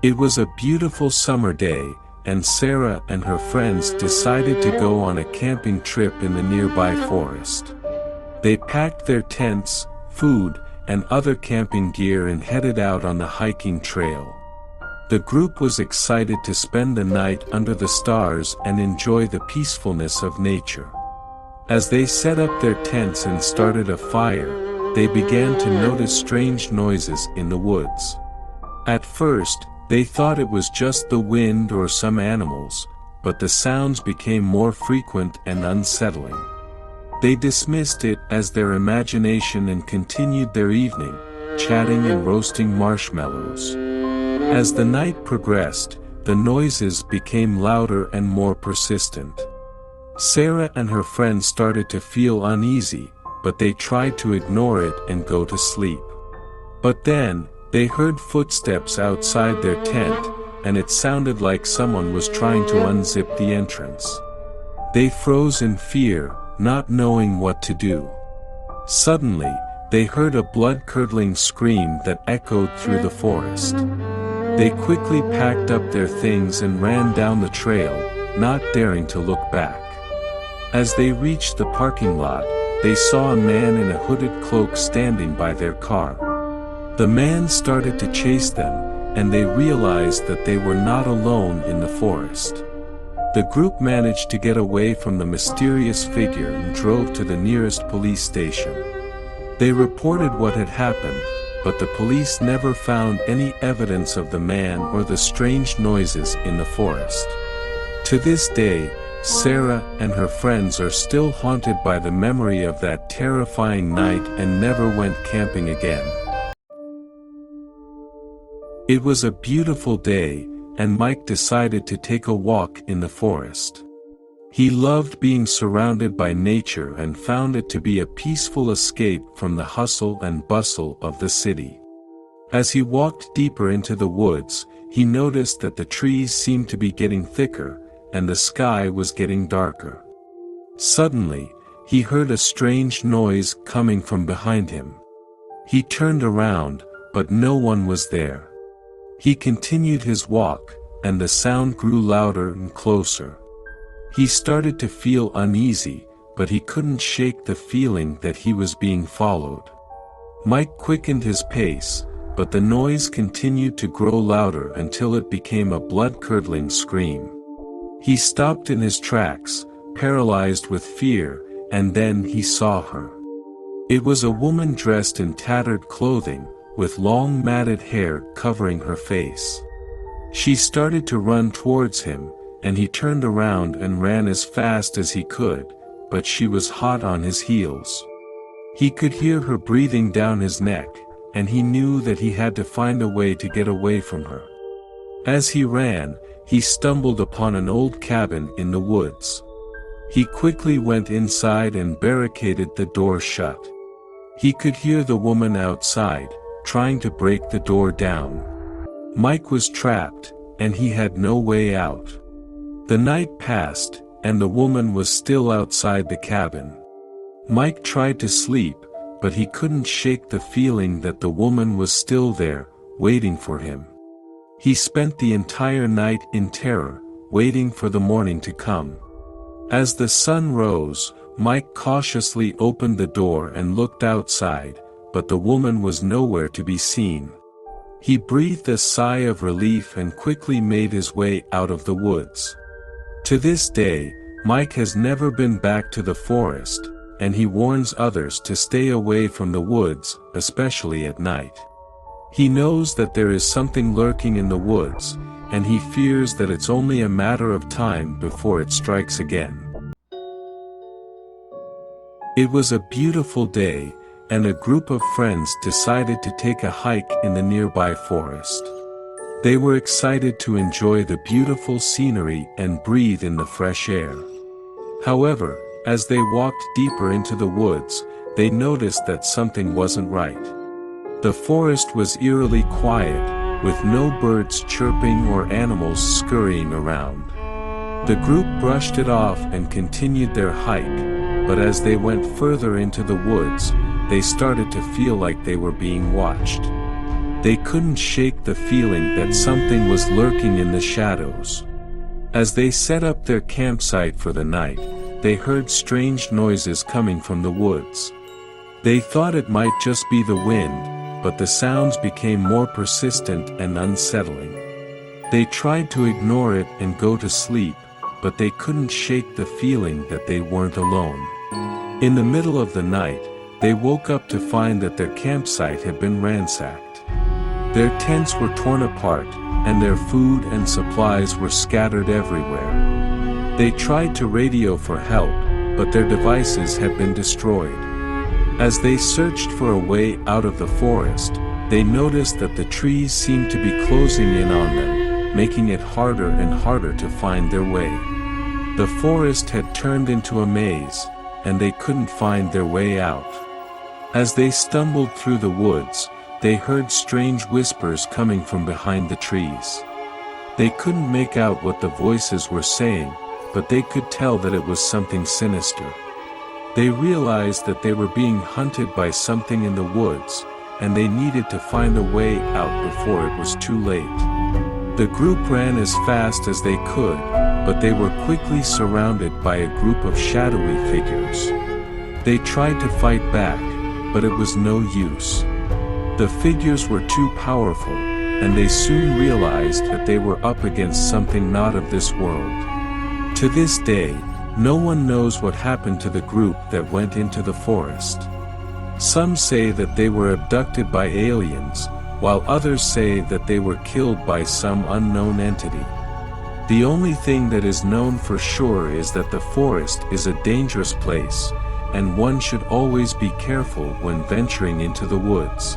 It was a beautiful summer day, and Sarah and her friends decided to go on a camping trip in the nearby forest. They packed their tents, food, and other camping gear and headed out on the hiking trail. The group was excited to spend the night under the stars and enjoy the peacefulness of nature. As they set up their tents and started a fire, they began to notice strange noises in the woods. At first, they thought it was just the wind or some animals, but the sounds became more frequent and unsettling. They dismissed it as their imagination and continued their evening, chatting and roasting marshmallows. As the night progressed, the noises became louder and more persistent. Sarah and her friends started to feel uneasy, but they tried to ignore it and go to sleep. But then, they heard footsteps outside their tent, and it sounded like someone was trying to unzip the entrance. They froze in fear, not knowing what to do. Suddenly, they heard a blood-curdling scream that echoed through the forest. They quickly packed up their things and ran down the trail, not daring to look back. As they reached the parking lot, they saw a man in a hooded cloak standing by their car. The man started to chase them, and they realized that they were not alone in the forest. The group managed to get away from the mysterious figure and drove to the nearest police station. They reported what had happened, but the police never found any evidence of the man or the strange noises in the forest. To this day, Sarah and her friends are still haunted by the memory of that terrifying night and never went camping again. It was a beautiful day, and Mike decided to take a walk in the forest. He loved being surrounded by nature and found it to be a peaceful escape from the hustle and bustle of the city. As he walked deeper into the woods, he noticed that the trees seemed to be getting thicker, and the sky was getting darker. Suddenly, he heard a strange noise coming from behind him. He turned around, but no one was there. He continued his walk, and the sound grew louder and closer. He started to feel uneasy, but he couldn't shake the feeling that he was being followed. Mike quickened his pace, but the noise continued to grow louder until it became a blood-curdling scream. He stopped in his tracks, paralyzed with fear, and then he saw her. It was a woman dressed in tattered clothing, with long matted hair covering her face. She started to run towards him, and he turned around and ran as fast as he could, but she was hot on his heels. He could hear her breathing down his neck, and he knew that he had to find a way to get away from her. As he ran, he stumbled upon an old cabin in the woods. He quickly went inside and barricaded the door shut. He could hear the woman outside, trying to break the door down. Mike was trapped, and he had no way out. The night passed, and the woman was still outside the cabin. Mike tried to sleep, but he couldn't shake the feeling that the woman was still there, waiting for him. He spent the entire night in terror, waiting for the morning to come. As the sun rose, Mike cautiously opened the door and looked outside, but the woman was nowhere to be seen. He breathed a sigh of relief and quickly made his way out of the woods. To this day, Mike has never been back to the forest, and he warns others to stay away from the woods, especially at night. He knows that there is something lurking in the woods, and he fears that it's only a matter of time before it strikes again. It was a beautiful day, and a group of friends decided to take a hike in the nearby forest. They were excited to enjoy the beautiful scenery and breathe in the fresh air. However, as they walked deeper into the woods, they noticed that something wasn't right. The forest was eerily quiet, with no birds chirping or animals scurrying around. The group brushed it off and continued their hike, but as they went further into the woods, they started to feel like they were being watched. They couldn't shake the feeling that something was lurking in the shadows. As they set up their campsite for the night, they heard strange noises coming from the woods. They thought it might just be the wind, but the sounds became more persistent and unsettling. They tried to ignore it and go to sleep, but they couldn't shake the feeling that they weren't alone. In the middle of the night, they woke up to find that their campsite had been ransacked. Their tents were torn apart, and their food and supplies were scattered everywhere. They tried to radio for help, but their devices had been destroyed. As they searched for a way out of the forest, they noticed that the trees seemed to be closing in on them, making it harder and harder to find their way. The forest had turned into a maze, and they couldn't find their way out. As they stumbled through the woods, they heard strange whispers coming from behind the trees. They couldn't make out what the voices were saying, but they could tell that it was something sinister. They realized that they were being hunted by something in the woods, and they needed to find a way out before it was too late. The group ran as fast as they could, but they were quickly surrounded by a group of shadowy figures. They tried to fight back, but it was no use. The figures were too powerful, and they soon realized that they were up against something not of this world. To this day, no one knows what happened to the group that went into the forest. Some say that they were abducted by aliens, while others say that they were killed by some unknown entity. The only thing that is known for sure is that the forest is a dangerous place, and one should always be careful when venturing into the woods.